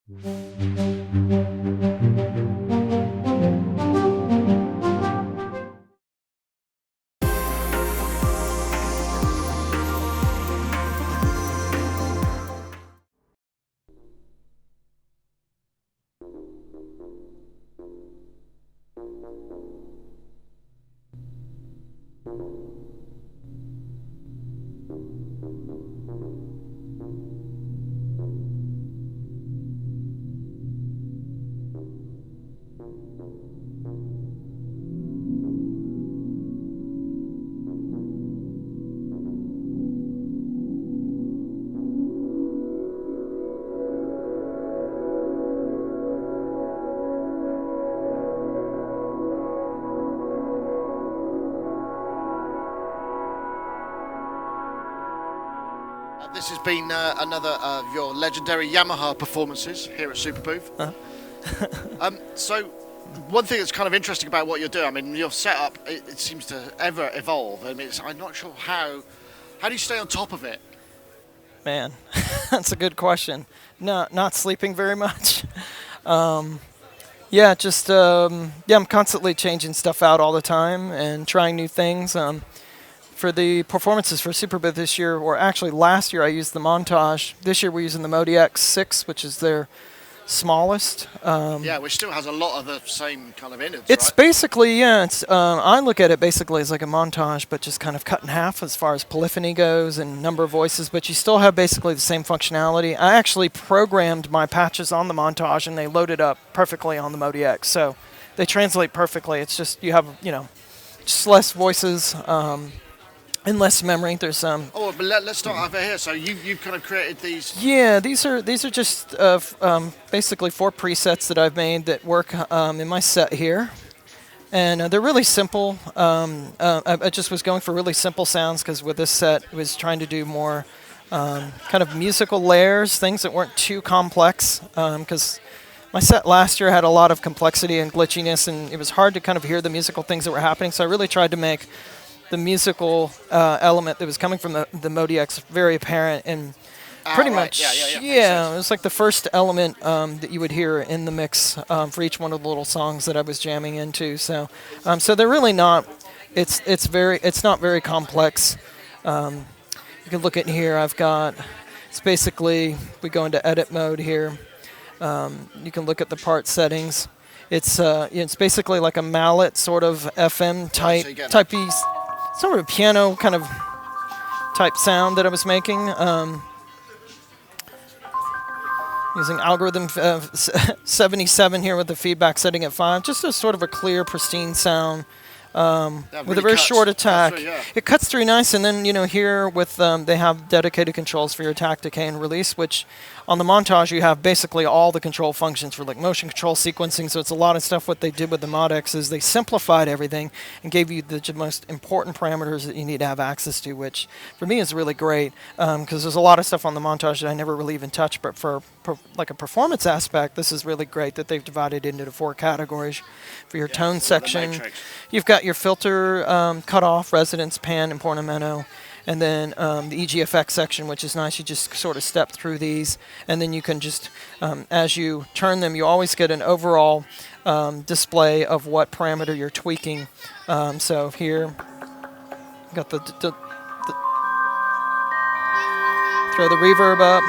This has been another of your legendary Yamaha performances here at Superbooth. So, one thing that's kind of interesting about what you're doing, I mean, your setup, it seems to ever evolve. I mean, I'm not sure how do you stay on top of it? Man, that's a good question. No, not sleeping very much. I'm constantly changing stuff out all the time and trying new things. For the performances for Superbooth this year, or actually last year, I used the montage. This year we're using the MODX 6, which is their smallest. Which still has a lot of the same kind of innards, It's right? basically, I look at it basically as like a montage, but just kind of cut in half as far as polyphony goes and number of voices, but you still have basically the same functionality. I actually programmed my patches on the montage, and they loaded up perfectly on the MODX, so they translate perfectly. It's just you have, just less voices, and less memory. There's but let's start over here. So you've kind of created these. Yeah, these are just basically 4 presets that I've made that work in my set here, and they're really simple. I just was going for really simple sounds because with this set I was trying to do more kind of musical layers, things that weren't too complex. Because my set last year had a lot of complexity and glitchiness, and it was hard to kind of hear the musical things that were happening. So I really tried to make the musical element that was coming from the MODX very apparent, and pretty much, it was like the first element that you would hear in the mix for each one of the little songs that I was jamming into. So they're really not. It's not very complex. You can look at here. It's basically, we go into edit mode here. You can look at the part settings. It's basically like a mallet sort of FM type piece. Sort of piano kind of type sound that I was making, using algorithm 77 here with the feedback setting at 5. Just a sort of a clear, pristine sound with a very short attack. It cuts through nice, and then here with they have dedicated controls for your attack, decay, and release, which on the montage you have basically all the control functions for like motion control, sequencing. So it's a lot of stuff. What they did with the MODX is they simplified everything and gave you the most important parameters that you need to have access to, which for me is really great because there's a lot of stuff on the montage that I never really even touched. But for like a performance aspect, this is really great that they've divided into the 4 categories. For your tone section, you've got your filter, cutoff, resonance, pan, and portamento. And then the EGFX section, which is nice. You just sort of step through these, and then you can just, as you turn them, you always get an overall display of what parameter you're tweaking. So here, got the throw the reverb up.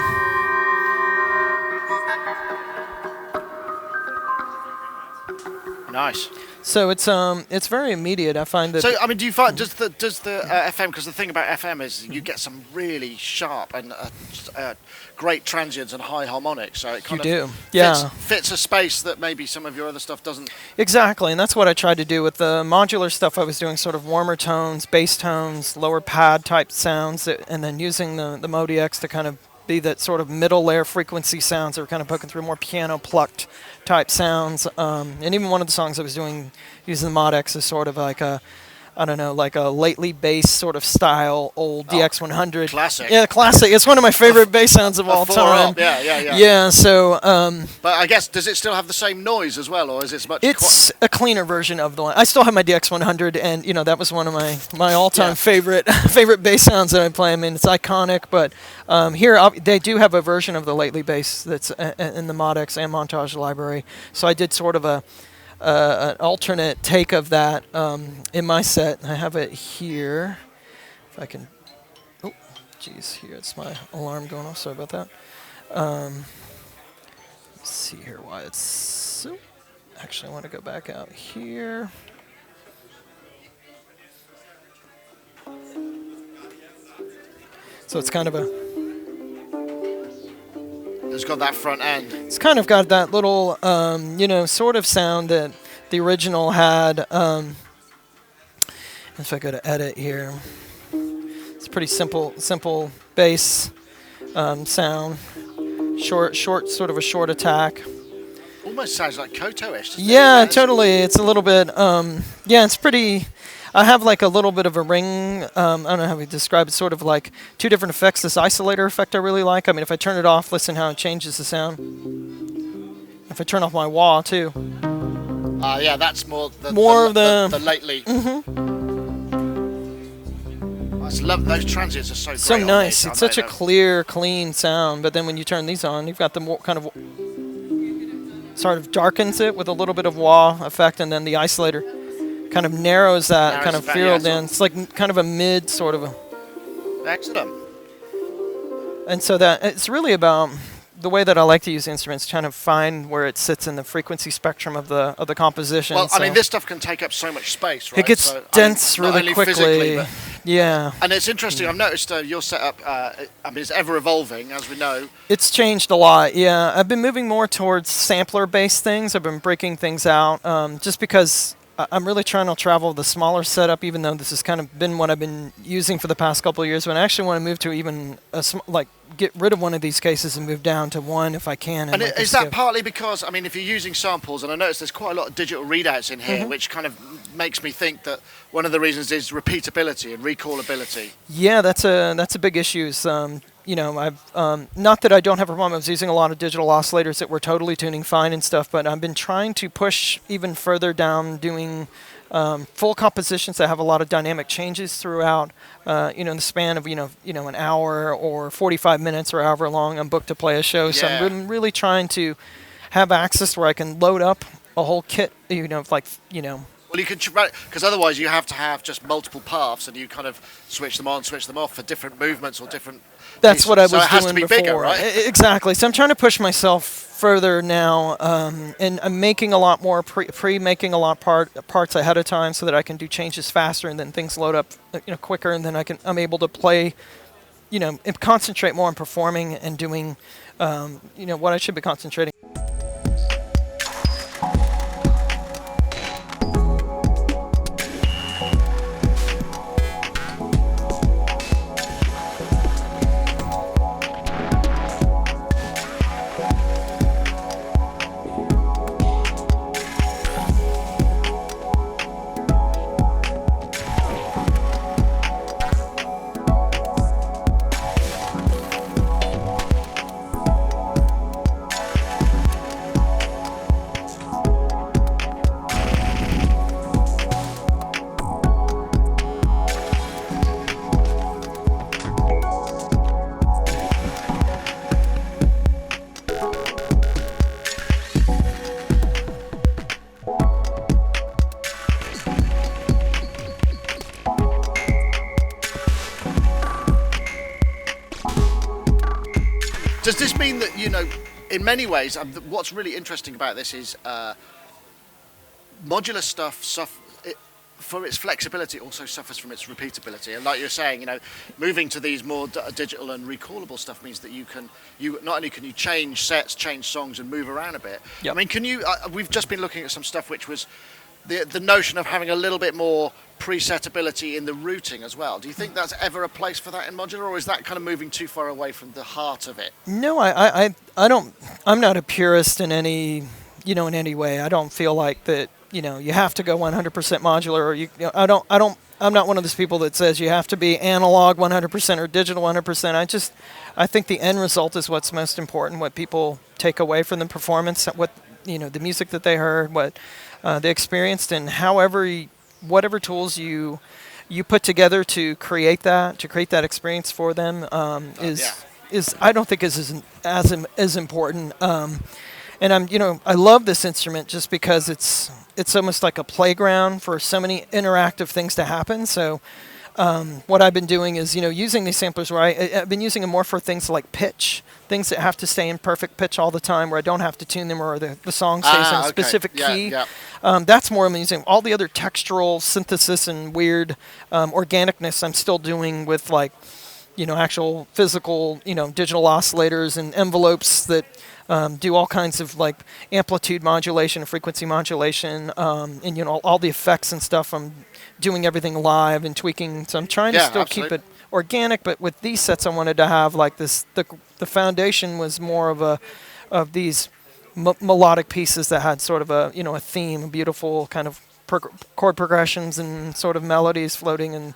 Nice. So it's very immediate. I find that. So I mean, do you find does the FM? Because the thing about FM is you get some really sharp and great transients and high harmonics. So it kind of fits a space that maybe some of your other stuff doesn't. Exactly, and that's what I tried to do with the modular stuff. I was doing sort of warmer tones, bass tones, lower pad type sounds, and then using the MODX to kind of be that sort of middle layer frequency sounds that were kind of poking through more piano plucked type sounds. And even one of the songs I was doing using the MODX is sort of like a I don't know, like a lately bass sort of style old DX100. Classic. Yeah, classic. It's one of my favorite bass sounds of all time. Yeah. Yeah, so... but I guess, does it still have the same noise as well, or is it much... It's a cleaner version of the one. I still have my DX100, and, that was one of my all-time favorite bass sounds that I play. I mean, it's iconic, but here they do have a version of the lately bass that's in the MODX and Montage library. So I did sort of an alternate take of that in my set. I have it here. If I can... Oh, geez, here. It's my alarm going off. Sorry about that. Let's see here why it's... So actually, I want to go back out here. So it's kind of a... It's got that front end. It's kind of got that little, sort of sound that the original had. If I go to edit here, it's a pretty simple bass sound. Short, sort of a short attack. Almost sounds like Koto-ish. Yeah, totally. It's a little bit, it's pretty... I have like a little bit of a ring, I don't know how we describe it, sort of like two different effects. This isolator effect I really like. I mean, if I turn it off, listen how it changes the sound. If I turn off my wah too. Yeah, that's more the lately. I just love those transients are so great. So nice. It's such a clear, clean sound. But then when you turn these on, you've got the more kind of sort of darkens it with a little bit of wah effect, and then the isolator kind of narrows that kind of field in. It's like kind of a mid sort of a... Excellent. And so that it's really about the way that I like to use instruments, trying to find where it sits in the frequency spectrum of the composition. Well, I mean, this stuff can take up so much space, right? It gets dense really quickly. Yeah. And it's interesting. I've noticed your setup. It's ever evolving, as we know. It's changed a lot. Yeah, I've been moving more towards sampler-based things. I've been breaking things out, just because I'm really trying to travel the smaller setup, even though this has kind of been what I've been using for the past couple of years. When I actually want to move to even get rid of one of these cases and move down to one if I can. And is that partly because, I mean, if you're using samples, and I notice there's quite a lot of digital readouts in here, which kind of makes me think that one of the reasons is repeatability and recallability. Yeah, that's a big issue. I've not that I don't have a problem. I was using a lot of digital oscillators that were totally tuning fine and stuff, but I've been trying to push even further down, doing full compositions that have a lot of dynamic changes throughout. In the span of an hour or 45 minutes or however long I'm booked to play a show. Yeah. So I'm really trying to have access where I can load up a whole kit. Well, you can, because otherwise you have to have just multiple paths, and you kind of switch them on, switch them off for different movements or different. That's pieces. what I was doing before. So it has doing to be before. bigger, right? Exactly. So I'm trying to push myself further now, and I'm making a lot more pre-making a lot parts ahead of time, so that I can do changes faster, and then things load up quicker, and then I'm able to play, and concentrate more on performing and doing, what I should be concentrating. Does this mean that, in many ways, what's really interesting about this is modular stuff, for its flexibility, also suffers from its repeatability. And like you're saying, moving to these more digital and recallable stuff means that you not only can you change sets, change songs, and move around a bit. Yep. I mean, can you? We've just been looking at some stuff which was the notion of having a little bit more presetability in the routing as well. Do you think that's ever a place for that in modular, or is that kind of moving too far away from the heart of it? No, I don't. I'm not a purist in any in any way. I don't feel like that you have to go 100% modular, or I'm not one of those people that says you have to be analog 100% or digital 100%. I think the end result is what's most important, what people take away from the performance, what, the music that they heard, what they experienced, and whatever tools you put together to create that experience for them is I don't think is as important. And I love this instrument just because it's almost like a playground for so many interactive things to happen. So what I've been doing is, using these samplers where I've been using them more for things like pitch, things that have to stay in perfect pitch all the time, where I don't have to tune them, or the song stays in a specific key. Yeah. That's more I'm using. All the other textural synthesis and weird organicness I'm still doing with actual physical, digital oscillators and envelopes that do all kinds of amplitude modulation and frequency modulation, and all the effects and stuff. I'm doing everything live and tweaking, so I'm trying to still keep it organic. But with these sets, I wanted to have this. The foundation was more of these melodic pieces that had sort of a theme, a beautiful kind of chord progressions and sort of melodies floating and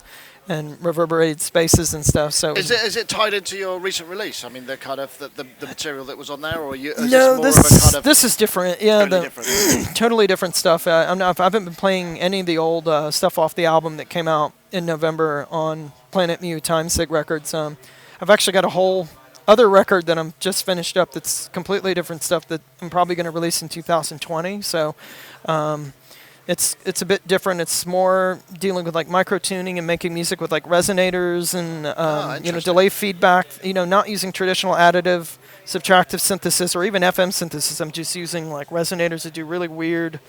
reverberated spaces and stuff. So is it tied into your recent release? I mean, the kind of the material that was on there, or this is different. Yeah, totally different. Totally different stuff. I haven't been playing any of the old stuff off the album that came out in November on Planet Mu Time Sig Records. I've actually got a whole other record that I'm just finished up that's completely different stuff that I'm probably going to release in 2020. So. It's a bit different. It's more dealing with micro tuning and making music with resonators and delay feedback. Not using traditional additive, subtractive synthesis or even FM synthesis. I'm just using resonators that do really weird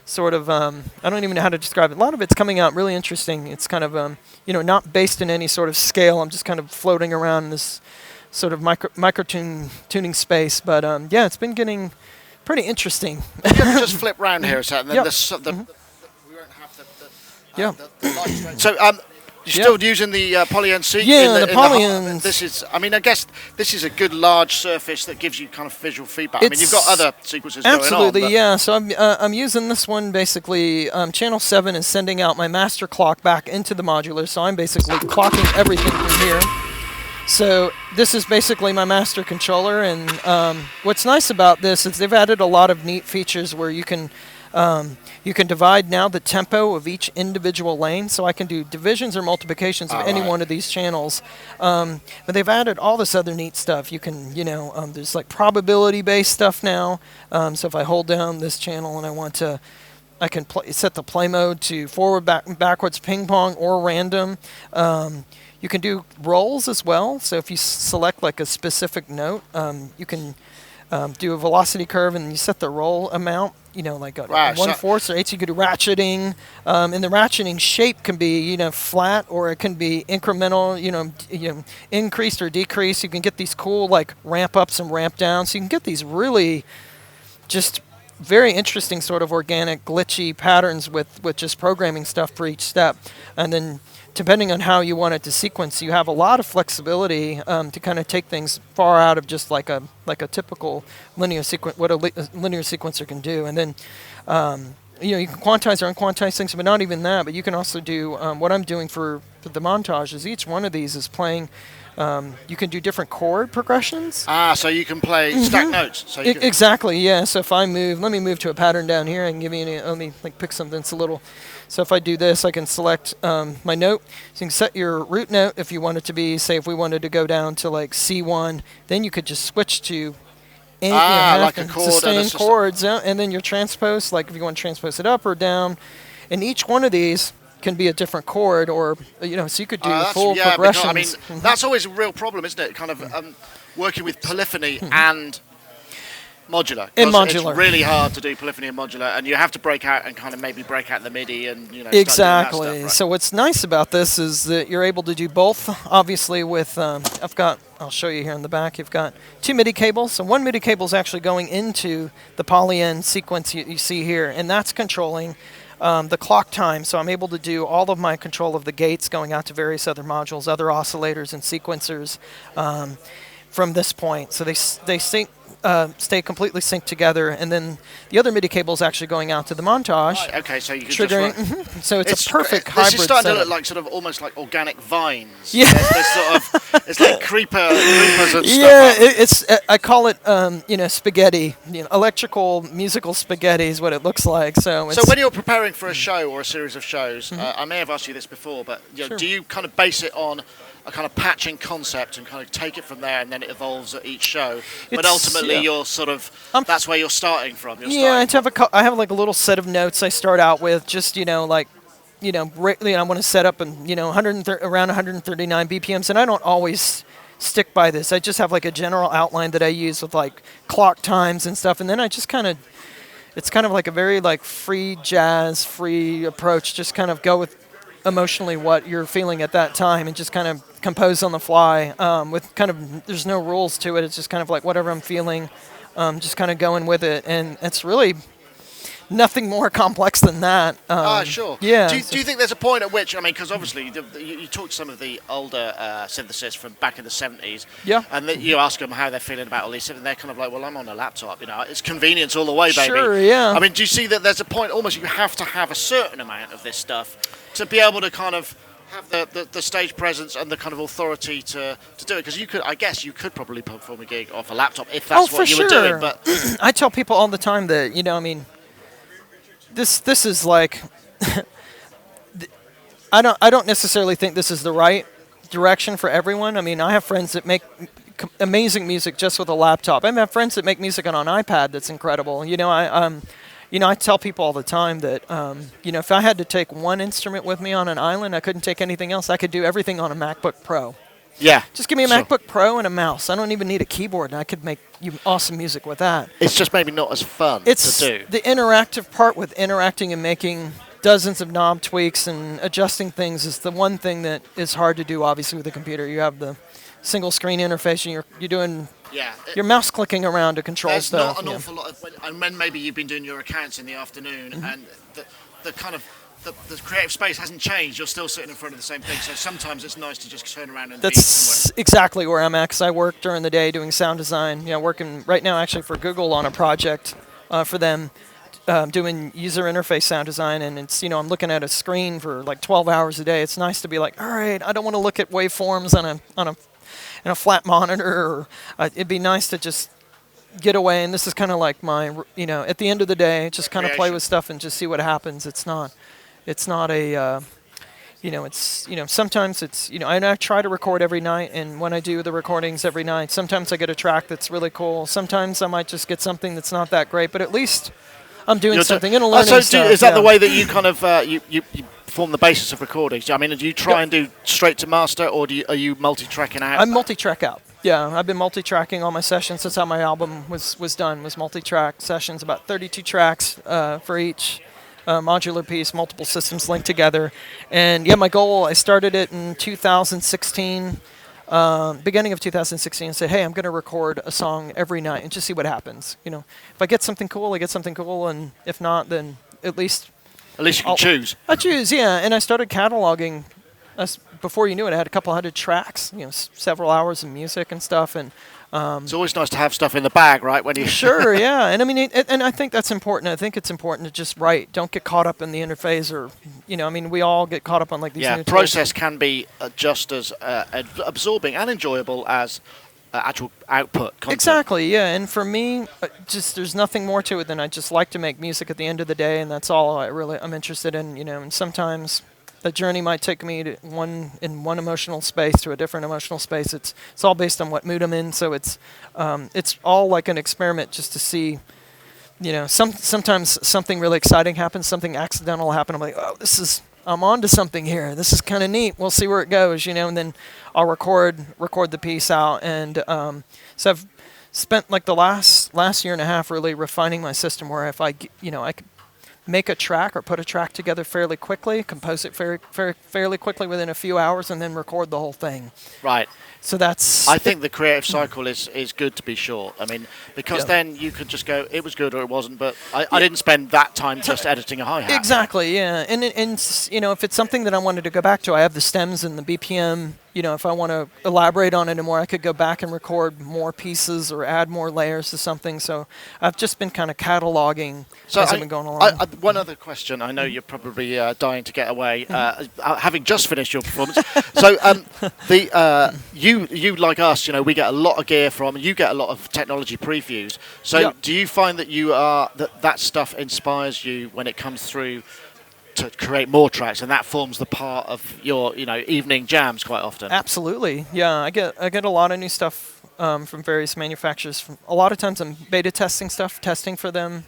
sort of. I don't even know how to describe it. A lot of it's coming out really interesting. It's kind of not based in any sort of scale. I'm just kind of floating around in this sort of micro tuning space. But it's been getting pretty interesting. You can just flip round here a second. Then we won't have the lights. So you're still using the poly NC? Yeah, the poly NC. This is. I mean, I guess this is a good large surface that gives you kind of visual feedback. I mean, you've got other sequences going on. Absolutely, yeah. So I'm using this one basically. Channel 7 is sending out my master clock back into the modular, so I'm basically clocking everything from here. So this is basically my master controller, and what's nice about this is they've added a lot of neat features where you can divide now the tempo of each individual lane, so I can do divisions or multiplications of any one of these channels. But they've added all this other neat stuff. You can, there's probability-based stuff now. So if I hold down this channel and I can set the play mode to forward, backwards, ping pong, or random. You can do rolls as well. So if you select a specific note, you can do a velocity curve and you set the roll amount. 1/4 or 8. So you could do ratcheting, and the ratcheting shape can be flat, or it can be incremental. Increased or decreased. You can get these cool ramp ups and ramp downs. So you can get these really just very interesting sort of organic glitchy patterns with just programming stuff for each step, and then depending on how you want it to sequence, you have a lot of flexibility to kind of take things far out of just like a typical linear sequence, what a linear sequencer can do. And then you can quantize or unquantize things, but not even that. But you can also do what I'm doing for the montages. Each one of these is playing. You can do different chord progressions. So you can play stack notes. So exactly, yeah. So if I move, let me move to a pattern down here. I can give you let me pick something that's a little. So if I do this, I can select my note. So you can set your root note if you want it to be, say if we wanted to go down to C1, then you could just switch to like a chord sustained chords, and then your transpose, if you want to transpose it up or down. And each one of these can be a different chord, or so you could do full progressions. Because, I mean, that's always a real problem, isn't it? Kind of working with polyphony and modular. It's really hard to do polyphony and modular, and you have to break out and kind of maybe break out the MIDI and exactly. Start doing that stuff, right? So what's nice about this is that you're able to do both. Obviously, with I'll show you here in the back. You've got 2 MIDI cables. So one MIDI cable is actually going into the poly-N sequence you see here, and that's controlling the clock time. So I'm able to do all of my control of the gates going out to various other modules, other oscillators and sequencers from this point. So they sync stay completely synced together, and then the other MIDI cable is actually going out to the montage. Right, okay, so you can triggering. So it's a perfect hybrid. This is starting setup. to look like sort of almost like organic vines. Yeah. There's sort of, it's like creepers and stuff. Yeah, it's I call it spaghetti. Electrical musical spaghetti is what it looks like. So when you're preparing for a show or a series of shows, I may have asked you this before, but Sure. do you kind of base it on a kind of patching concept and kind of take it from there, and then it evolves at each show? But ultimately, you're sort of that's where you're starting from. I have like a little set of notes I start out with, just I want to set up and around 139 BPMs, and I don't always stick by this. I just have like a general outline that I use with like clock times and stuff, and then I just it's kind of like a very like free jazz, free approach. Just kind of go with emotionally what you're feeling at that time, and just kind of compose on the fly. With kind of there's no rules to it. It's just kind of like whatever I'm feeling, just kind of going with it, and it's really nothing more complex than that. Sure. Yeah. Do you think there's a point at which, because obviously you talk to some of the older synthesists from back in the 70s, Yeah. and you ask them how they're feeling about all these, and they're kind of like, well, I'm on a laptop, it's convenience all the way, baby. Sure, yeah. Do you see that there's a point almost you have to have a certain amount of this stuff to be able to kind of have the stage presence and the kind of authority to do it? Because you could probably perform a gig off a laptop if that's what you were doing. But I tell people all the time that, This is like I don't necessarily think this is the right direction for everyone. I have friends that make amazing music just with a laptop. I have friends that make music on an iPad that's incredible. I tell people all the time that if I had to take one instrument with me on an island, I couldn't take anything else. I could do everything on a MacBook Pro. Yeah. Just give me a MacBook Pro and a mouse. I don't even need a keyboard, and I could make you awesome music with that. It's just maybe not as fun to do. The interactive part with interacting and making dozens of knob tweaks and adjusting things is the one thing that is hard to do, obviously, with a computer. You have the single screen interface, and you're doing your mouse clicking around to control stuff. There's not an awful lot of... And when maybe you've been doing your accounts in the afternoon, and the kind of... The creative space hasn't changed. You're still sitting in front of the same thing. So sometimes it's nice to just turn around and be somewhere. That's exactly where I'm at, because I work during the day doing sound design. Working right now actually for Google on a project for them, doing user interface sound design. And it's I'm looking at a screen for like 12 hours a day. It's nice to be like, all right, I don't want to look at waveforms on a flat monitor. Or it'd be nice to just get away. And this is kind of like my at the end of the day, just kind of play with stuff and just see what happens. It's not a, sometimes it's, I try to record every night, and when I do the recordings every night, sometimes I get a track that's really cool. Sometimes I might just get something that's not that great, but at least I'm doing something and learning stuff. Is that the way that you kind of, you form the basis of recordings? Do you try and do straight to master, or are you multi-tracking out? I'm multi-track out. Yeah, I've been multi-tracking all my sessions. That's how my album was done, was multi-track sessions, about 32 tracks for each. Modular piece, multiple systems linked together. And my goal, I started it in 2016, beginning of 2016, and said, hey, I'm going to record a song every night and just see what happens. If I get something cool, I get something cool, and if not, then at least you can choose. I choose, yeah. And I started cataloging. Before you knew it, I had a couple hundred tracks, several hours of music and stuff, and it's always nice to have stuff in the bag, right? When you Sure, yeah, and and I think that's important. I think it's important to just write. Don't get caught up in the interface, or we all get caught up on like these. Yeah, new process tools. can be just as absorbing and enjoyable as actual output content. Exactly, yeah. And for me, there's nothing more to it than I just like to make music at the end of the day, and that's all I'm interested in. And sometimes the journey might take me to one emotional space to a different emotional space. It's all based on what mood I'm in. So it's all like an experiment just to see. Sometimes something really exciting happens, something accidental happens. I'm like, oh, I'm onto something here. This is kind of neat. We'll see where it goes, and then I'll record the piece out. And so I've spent like the last year and a half really refining my system, where if I could make a track or put a track together fairly quickly, compose it fairly quickly within a few hours, and then record the whole thing. Right. So that's. I think the creative cycle is good to be short. I mean, because then you could just go, it was good or it wasn't, but I didn't spend that time just editing a hi-hat. Exactly, yeah. And if it's something that I wanted to go back to, I have the stems and the BPM. If I want to elaborate on it more, I could go back and record more pieces or add more layers to something. So I've just been kind of cataloging as I've been going along. One other question. I know you're probably dying to get away, having just finished your performance. So you like us, we get a lot of gear from, you get a lot of technology previews. So do you find that that stuff inspires you when it comes through to create more tracks, and that forms the part of your evening jams quite often? Absolutely, yeah. I get a lot of new stuff from various manufacturers. A lot of times I'm beta testing stuff, testing for them,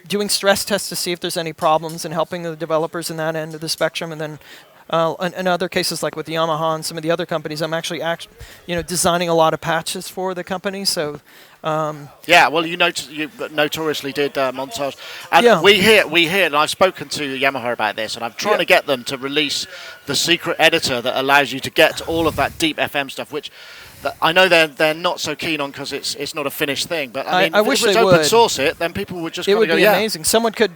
doing stress tests to see if there's any problems, and helping the developers in that end of the spectrum. And then in other cases, like with Yamaha and some of the other companies, I'm actually designing a lot of patches for the company. So well, you notoriously did montage, and we hear, and I've spoken to Yamaha about this, and I'm trying to get them to release the secret editor that allows you to get all of that deep FM stuff, which I know they're not so keen on because it's not a finished thing. But I mean, I wish if it was they open would. source it, then people would just it would go, be amazing. Someone could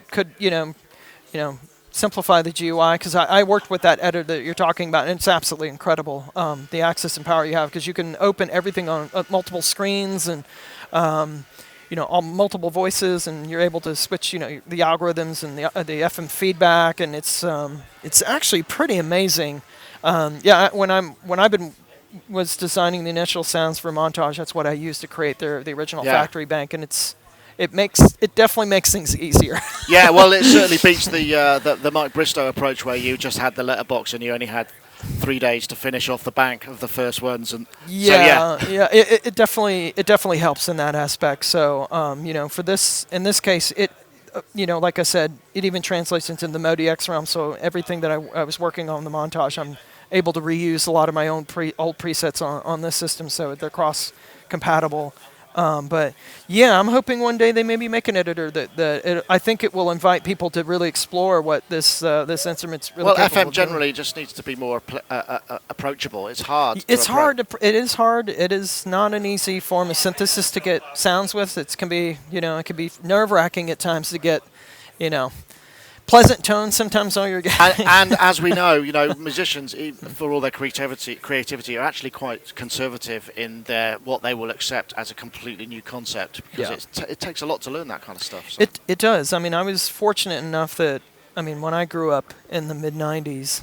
simplify the GUI, because I worked with that editor that you're talking about, and it's absolutely incredible, the access and power you have, because you can open everything on multiple screens and all multiple voices, and you're able to switch the algorithms and the FM feedback, and it's actually pretty amazing. When I was designing the initial sounds for Montage, that's what I used to create the original factory bank, and it definitely makes things easier. Yeah, well, it certainly beats the Mike Bristow approach, where you just had the letterbox and you only had 3 days to finish off the bank of the first ones. And it definitely helps in that aspect. So in this case, it like I said, it even translates into the MODX realm. So everything that I was working on the Montage, I'm able to reuse a lot of my own old presets on this system, so they're cross compatible. But I'm hoping one day they maybe make an editor that I think it will invite people to really explore what this instrument's really capable FM of generally doing. Just needs to be more approachable. It's hard. It is hard. It is not an easy form of synthesis to get sounds with. It can be nerve-wracking at times to get pleasant tones. Sometimes all you're getting. And as we know, musicians, for all their creativity, are actually quite conservative in what they will accept as a completely new concept, because it takes a lot to learn that kind of stuff. So. It does. I mean, I was fortunate enough that when I grew up in the mid-'90s,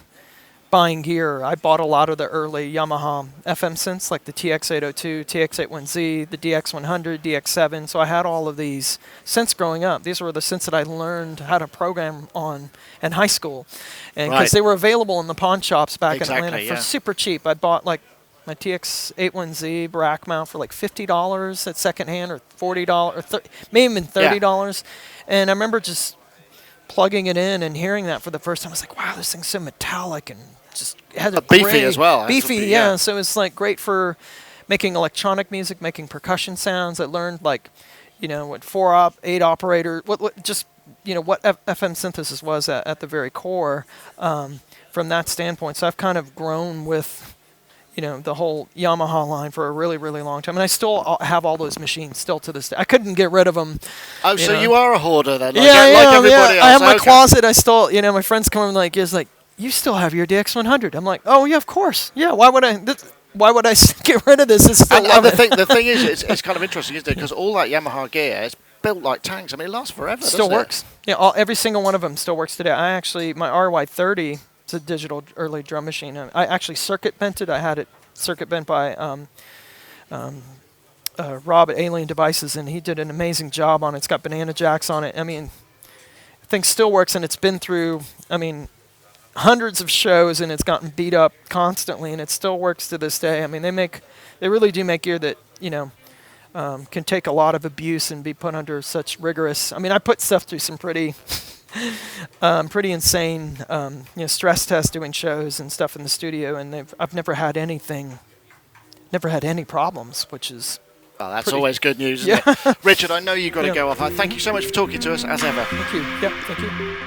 buying gear, I bought a lot of the early Yamaha FM synths, like the TX802, TX81Z, the DX100, DX7. So I had all of these synths growing up. These were the synths that I learned how to program on in high school, and because they were available in the pawn shops back in Atlanta for super cheap. I bought like my TX81Z rack mount for like $50 at secondhand, or $40, or maybe even $30. And I remember just plugging it in and hearing that for the first time. I was like, wow, this thing's so metallic and just had a beefy as well. Beefy, yeah. So it's like great for making electronic music, making percussion sounds. I learned what 8 operator, what FM synthesis was at the very core from that standpoint. So I've kind of grown with the whole Yamaha line for a really, really long time. And I still have all those machines still to this day. I couldn't get rid of them. Oh, so you are a hoarder then? Like everybody else. I have my closet. I still, my friends come and is like, you still have your DX100. I'm like, oh, yeah, of course. Yeah, why would I get rid of this? It's still and the thing is, it's kind of interesting, isn't it? Because all that Yamaha gear is built like tanks. I mean, it lasts forever, still works. It? Yeah, every single one of them still works today. My RY30, it's a digital early drum machine. I actually circuit bent it. I had it circuit bent by Rob at Alien Devices, and he did an amazing job on it. It's got banana jacks on it. I mean, the thing still works, and it's been through, hundreds of shows, and it's gotten beat up constantly, and it still works to this day. I mean, they really do make gear that can take a lot of abuse and be put under such rigorous. I put stuff through some pretty insane stress tests doing shows and stuff in the studio, and I've never had any problems, which is that's always good news, isn't it? Richard, I know you've got to go off. Thank you so much for talking to us, as ever. Thank you. Yeah, thank you.